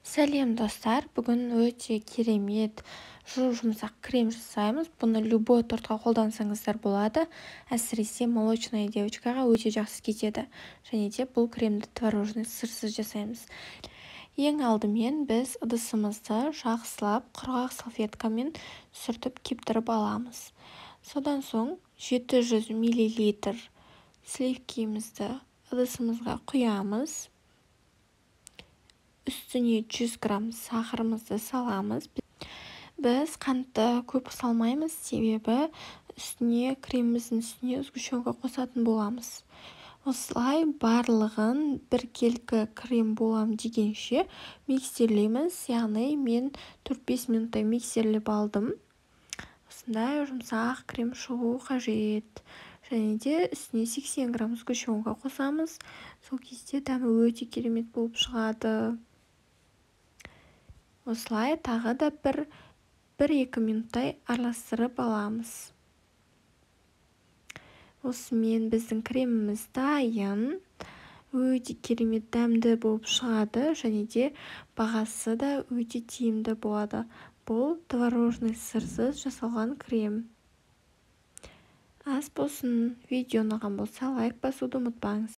Сәлем достар, бүгін өте керемет жұмсақ крем жасаймыз. Бұны любой тортқа қолдансаңыздар болады. Әсіресе молочная девочкаға өте жақсы кетеді. Және де бұл кремді творожный сырсыз жасаймыз. Ең алдымен біз ыдысымызды жақсылап құрғақ салфеткамен сүртіп кептіріп аламыз. Содан соң 700 мл сливкимізді ыдысымызға құямыз. Үстіне 100 грамм сахарымызды саламыз. Біз қантты көп салмаймыз, себебі креміміздің үстіне сгущенка қосатын боламыз. Осылай барлығын біркелкі крем болам дегенше миксерлейміз. Яғни мен 4-5 минуттай миксерлеп алдым. Осындай жұмсақ крем шығу қажет. Және де үстіне 80 грамм сгущенка қосамыз. Сол кезде дәмі өте керемет болып шығады. Осылай тағы да 1-2 минуттай араластырып аламыз. Осымен біздің креміміз дайын. Өте керемет дәмді болып шығады, және де бағасы да өте тиімді болады. Бұл творожный сырсыз жасалған крем. Ас болсын. Видео ұнаған болса лайк басуды ұмытпаңыз.